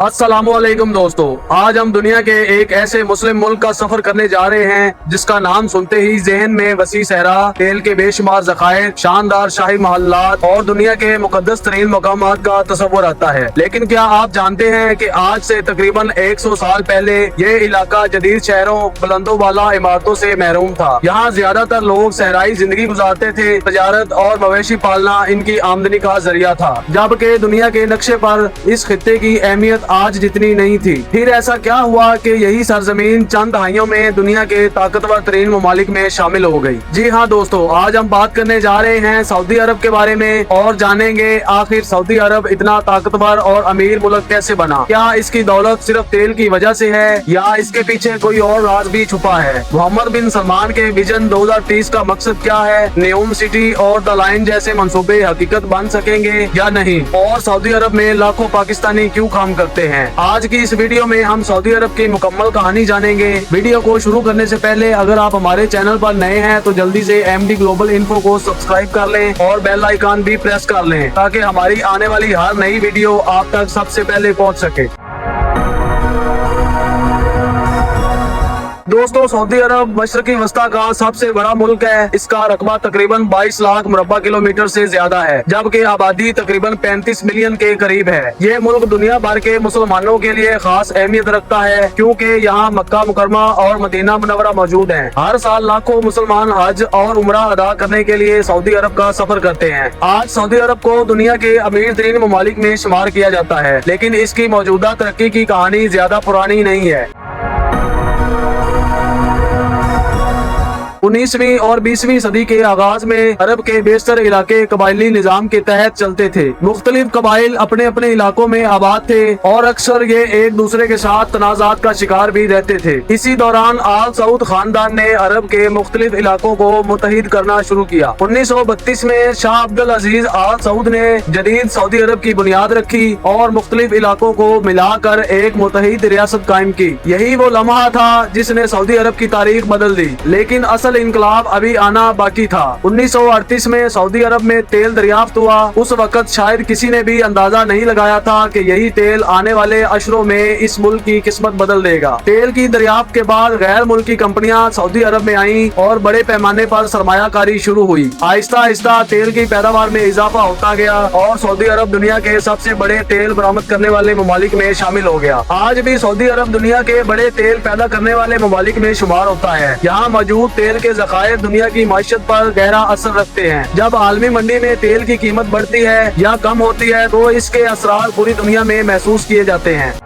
अस्सलामुअलैकुम दोस्तों, आज हम दुनिया के एक ऐसे मुस्लिम मुल्क का सफर करने जा रहे हैं जिसका नाम सुनते ही जहन में वसी सहरा, तेल के बेशुमार ज़खायर, शानदार शाही महल्लात और दुनिया के मुकद्दस तरीन मकामात का तस्वुर आता है। लेकिन क्या आप जानते हैं कि आज से तकरीबन 100 साल पहले ये इलाका जदीद शहरों, बुलंदों वाला इमारतों से महरूम था। यहाँ ज्यादातर लोग सहराई जिंदगी गुजारते थे। तजारत और मवेशी पालना इनकी आमदनी का जरिया था, जबकि दुनिया के नक्शे पर इस खित्ते की अहमियत आज जितनी नहीं थी। फिर ऐसा क्या हुआ कि यही सरजमीन चंद दहाइयों में दुनिया के ताकतवर तरीन ममालिक में शामिल हो गई। जी हाँ दोस्तों, आज हम बात करने जा रहे हैं सऊदी अरब के बारे में और जानेंगे आखिर सऊदी अरब इतना ताकतवर और अमीर मुल्क कैसे बना। क्या इसकी दौलत सिर्फ तेल की वजह से है या इसके पीछे कोई और राज भी छुपा है। मोहम्मद बिन सलमान के विजन 2030 का मकसद क्या है। न्यूम सिटी और द लाइन जैसे मंसूबे हकीकत बन सकेंगे या नहीं, और सऊदी अरब में लाखों पाकिस्तानी क्यों काम करते हैं। आज की इस वीडियो में हम सऊदी अरब की मुकम्मल कहानी जानेंगे। वीडियो को शुरू करने से पहले अगर आप हमारे चैनल पर नए हैं तो जल्दी से एमडी ग्लोबल इन्फो को सब्सक्राइब कर लें और बेल आइकन भी प्रेस कर लें ताकि हमारी आने वाली हर नई वीडियो आप तक सबसे पहले पहुंच सके। दोस्तों, सऊदी अरब मशरकी वस्ता का सबसे बड़ा मुल्क है। इसका रकबा तकरीबन 22 लाख मुरब्बा किलोमीटर से ज्यादा है, जबकि आबादी तकरीबन 35 मिलियन के करीब है। ये मुल्क दुनिया भर के मुसलमानों के लिए खास अहमियत रखता है क्योंकि यहाँ मक्का मुकरमा और मदीना मुनव्वरा मौजूद है। हर साल लाखों मुसलमान हज और उम्रा अदा करने के लिए सऊदी अरब का सफर करते हैं। आज सऊदी अरब को दुनिया के अमीर तरीन ममालिक में शुमार किया जाता है, लेकिन इसकी मौजूदा तरक्की की कहानी ज्यादा पुरानी नहीं है। 19वीं और 20वीं सदी के आगाज में अरब के बेशतर इलाके कबायली निजाम के तहत चलते थे। मुख्तलिफ कबाइल अपने अपने इलाकों में आबाद थे और अक्सर ये एक दूसरे के साथ तनाजात का शिकार भी रहते थे। इसी दौरान आल सऊद खानदान ने अरब के मुख्तलिफ इलाकों को मुत्तहिद करना शुरू किया। 1932 में शाह अब्दुल अजीज आल सऊद ने जदीद सऊदी अरब की बुनियाद रखी और मुख्तलिफ इलाकों को मिलाकर एक मुत्तहिद रियासत कायम की। यही वो लम्हा था जिसने सऊदी अरब की तारीख बदल दी, लेकिन असल इनकलाब अभी आना बाकी था। 1938 में सऊदी अरब में तेल दरियाफ्त हुआ। उस वक्त शायद किसी ने भी अंदाजा नहीं लगाया था कि यही तेल आने वाले अशरों में इस मुल्क की किस्मत बदल देगा। तेल की दरियाफ्त के बाद गैर मुल्की कंपनियां सऊदी अरब में आईं और बड़े पैमाने पर सरमायाकारी शुरू हुई। आहिस्ता आहिस्ता तेल की पैदावार में इजाफा होता गया और सऊदी अरब दुनिया के सबसे बड़े तेल बरामद करने वाले ममालिक में शामिल हो गया। आज भी सऊदी अरब दुनिया के बड़े तेल पैदा करने वाले ममालिक में शुमार होता है। यहाँ मौजूद तेल के ज़खायर दुनिया की माशियत पर गहरा असर रखते हैं। जब आलमी मंडी में तेल की कीमत बढ़ती है या कम होती है तो इसके असरार पूरी दुनिया में महसूस किए जाते हैं।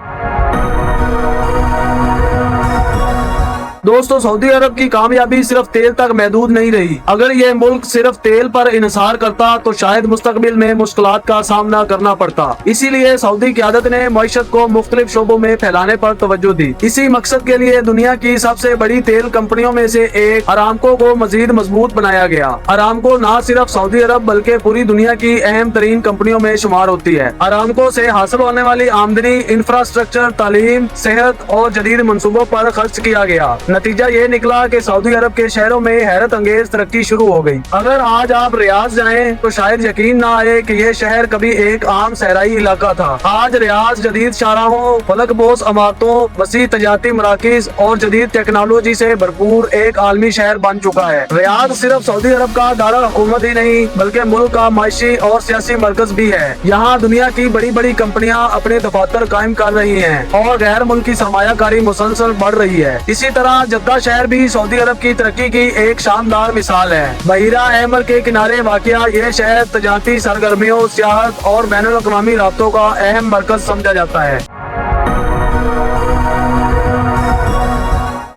दोस्तों, सऊदी अरब की कामयाबी सिर्फ तेल तक महदूद नहीं रही। अगर ये मुल्क सिर्फ तेल पर इन्हिसार करता तो शायद मुस्तकबिल में मुश्किलात का सामना करना पड़ता। इसीलिए सऊदी क़यादत ने मईशत को मुख्तलिफ शोबों में फैलाने पर तवज्जो दी। इसी मकसद के लिए दुनिया की सबसे बड़ी तेल कंपनियों में से एक अरामको को मजीद मजबूत बनाया गया। अरामको न सिर्फ सऊदी अरब बल्कि पूरी दुनिया की अहम तरीन कंपनियों में शुमार होती है। अरामको से हासिल होने वाली आमदनी इंफ्रास्ट्रक्चर, तालीम, सेहत और जदीद मंसूबों पर खर्च किया गया। नतीजा ये निकला कि सऊदी अरब के शहरों में हैरत अंगेज तरक्की शुरू हो गई। अगर आज आप रियाज जाएं तो शायद यकीन ना आए कि ये शहर कभी एक आम सहराई इलाका था। आज रियाज जदीद शाहराहों, फलकबोस इमारतों, वसी तजारती मराकिज और जदीद टेक्नोलॉजी से भरपूर एक आलमी शहर बन चुका है। रियाज सिर्फ सऊदी अरब का दारुल हुकूमत ही नहीं बल्कि मुल्क का माशी और सियासी मरकज भी है। यहाँ दुनिया की बड़ी बड़ी कंपनियां अपने दफातर कायम कर रही हैं और गैर मुल्की सरमायाकारी मुसलसल बढ़ रही है। इसी तरह जद्दा शहर भी सऊदी अरब की तरक्की की एक शानदार मिसाल है। बहिरा अहमर के किनारे वाक़िया ये शहर तजारती सरगर्मियों, सियाहत और बैनुल अक़वामी राब्तों का अहम मरकज समझा जाता है।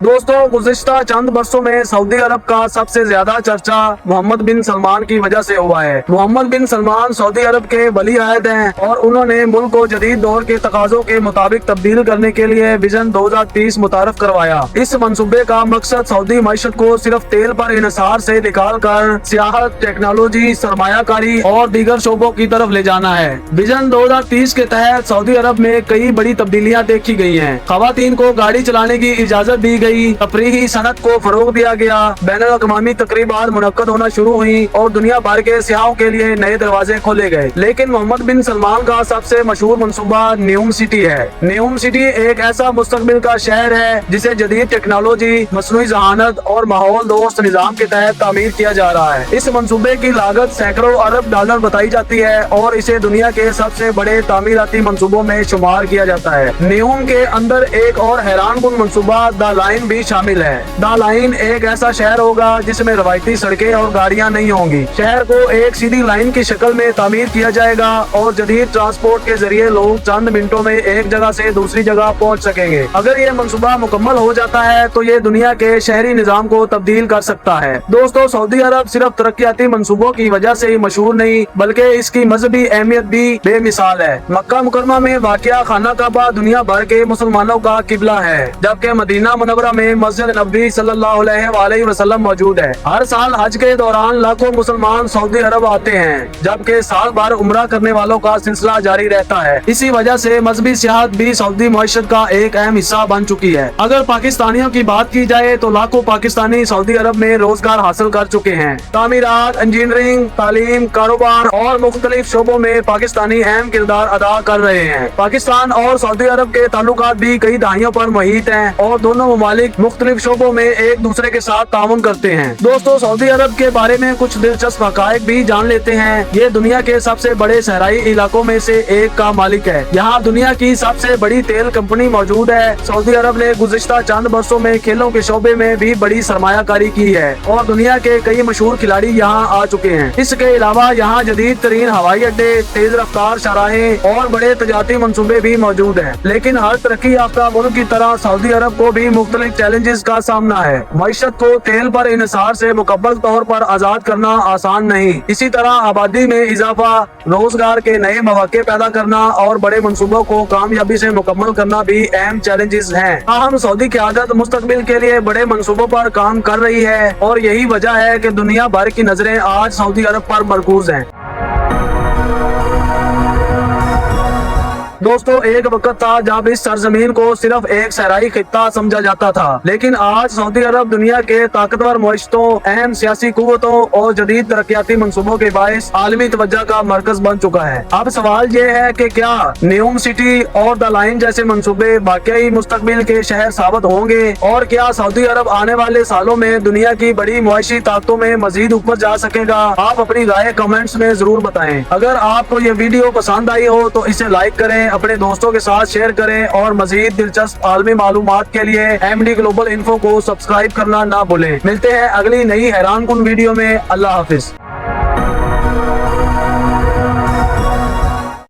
दोस्तों, गुज़िश्ता चंद बरसों में सऊदी अरब का सबसे ज्यादा चर्चा मोहम्मद बिन सलमान की वजह से हुआ है। मोहम्मद बिन सलमान सऊदी अरब के वली अहद हैं और उन्होंने मुल्क को जदीद दौर के तकाज़ों के मुताबिक तब्दील करने के लिए विजन 2030 मुतारफ करवाया। इस मंसूबे का मकसद सऊदी मईशत को सिर्फ तेल पर इन्हिसार से निकाल कर सियाहत, टेक्नोलॉजी, सरमायाकारी और दीगर शोबों की तरफ ले जाना है। विजन 2030 के तहत सऊदी अरब में कई बड़ी तब्दीलियाँ देखी गयी है। ख़वातीन को गाड़ी चलाने की इजाजत दी गई गई, तफरीही सनत को फरोग दिया गया, बैनुल अक़वामी तकरीबात मुनक्कद होना शुरू हुई और दुनिया भर के सियाहों के लिए नए दरवाजे खोले गए। लेकिन मोहम्मद बिन सलमान का सबसे मशहूर मंसूबा न्यूम सिटी है। न्यूम सिटी एक ऐसा मुस्तकबिल का शहर है जिसे जदीद टेक्नोलॉजी, मसनूई ज़हानत और माहौल दोस्त निज़ाम के तहत तामीर किया जा रहा है। इस मंसूबे की लागत सैकड़ों अरब डॉलर बताई जाती है और इसे दुनिया के सबसे बड़े तामीराती मंसूबों में शुमार किया जाता है। न्यूम के अंदर एक और हैरानकुन मंसूबा द लाइन भी शामिल है। द लाइन एक ऐसा शहर होगा जिसमें रवायती सड़कें और गाड़ियां नहीं होंगी। शहर को एक सीधी लाइन की शक्ल में तामीर किया जाएगा और जदीद ट्रांसपोर्ट के जरिए लोग चंद मिनटों में एक जगह से दूसरी जगह पहुंच सकेंगे। अगर ये मंसूबा मुकम्मल हो जाता है तो ये दुनिया के शहरी निजाम को तब्दील कर सकता है। दोस्तों, सऊदी अरब सिर्फ तरक्याती मंसूबों की वजह से ही मशहूर नहीं बल्कि इसकी मजहबी अहमियत भी बेमिसाल है। मक्का मुकरमा में वाक़िया खाना काबा दुनिया भर के मुसलमानों का किबला है, जबकि मदीना मुनव्वरा में मस्जिद नबवी सल्लल्लाहु अलैहि वसल्लम मौजूद है। हर साल हज के दौरान लाखों मुसलमान सऊदी अरब आते हैं, जबकि साल भर उम्रा करने वालों का सिलसिला जारी रहता है। इसी वजह से मजहबी सियाहत भी सऊदी मईशत का एक अहम हिस्सा बन चुकी है। अगर पाकिस्तानियों की बात की जाए तो लाखों पाकिस्तानी सऊदी अरब में रोजगार हासिल कर चुके हैं। तामीरात, इंजीनियरिंग, तालीम, कारोबार और मुख्तलिफ शोबों में पाकिस्तानी अहम किरदार अदा कर रहे हैं। पाकिस्तान और सऊदी अरब के ताल्लुकात भी कई दहाइयों पर मुहित हैं और दोनों ममालिक मुख्तलिफ शोबों में एक दूसरे के साथ ताउन करते हैं। दोस्तों, सऊदी अरब के बारे में कुछ दिलचस्प हकायक भी जान लेते हैं। ये दुनिया के सबसे बड़े सहराई इलाकों में से एक का मालिक है। यहाँ दुनिया की सबसे बड़ी तेल कंपनी मौजूद है। सऊदी अरब ने गुज़िश्ता चंद बरसों में खेलों के शोबे में भी बड़ी सरमायाकारी की है और दुनिया के कई मशहूर खिलाड़ी यहाँ आ चुके हैं। इसके अलावा यहाँ जदीद तरीन हवाई अड्डे, तेज रफ्तार शाहराहें और बड़े तजारती मंसूबे भी मौजूद हैं। लेकिन हर तरक्की याफ्ता मुल्क की तरह सऊदी अरब को भी मुख्तलिफ चैलेंजेस का सामना है। मईशत को तेल पर इन्हिसार से मुकम्मल तौर पर आजाद करना आसान नहीं। इसी तरह आबादी में इजाफा, रोजगार के नए मौके पैदा करना और बड़े मंसूबों को कामयाबी से मुकम्मल करना भी अहम चैलेंजेस हैं। हम सऊदी क़यादत मुस्तकबिल के लिए बड़े मंसूबों पर काम कर रही है और यही वजह है कि दुनिया भर की नजरें आज सऊदी अरब पर मरकूज हैं। दोस्तों, एक वक्त था जब इस सरजमीन को सिर्फ एक सहराई खित्ता समझा जाता था, लेकिन आज सऊदी अरब दुनिया के ताकतवर मुआशरतों, अहम सियासी कुव्वतों और जदीद तरक्याती मंसूबों के बायस आलमी तवज्जो का मरकज बन चुका है। अब सवाल ये है कि क्या न्यूम सिटी और द लाइन जैसे मंसूबे वाकई मुस्तकबिल के शहर साबित होंगे और क्या सऊदी अरब आने वाले सालों में दुनिया की बड़ी मुआशी ताकतों में मजीद ऊपर जा सकेगा? आप अपनी राय कमेंट्स में जरूर बताएं। अगर आपको ये वीडियो पसंद आई हो तो इसे लाइक करें, अपने दोस्तों के साथ शेयर करें और मजीद दिलचस्प आलमी मालूमात के लिए MD ग्लोबल इन्फो को सब्सक्राइब करना ना भूलें। मिलते हैं अगली नई हैरानकुन वीडियो में। अल्लाह हाफिज।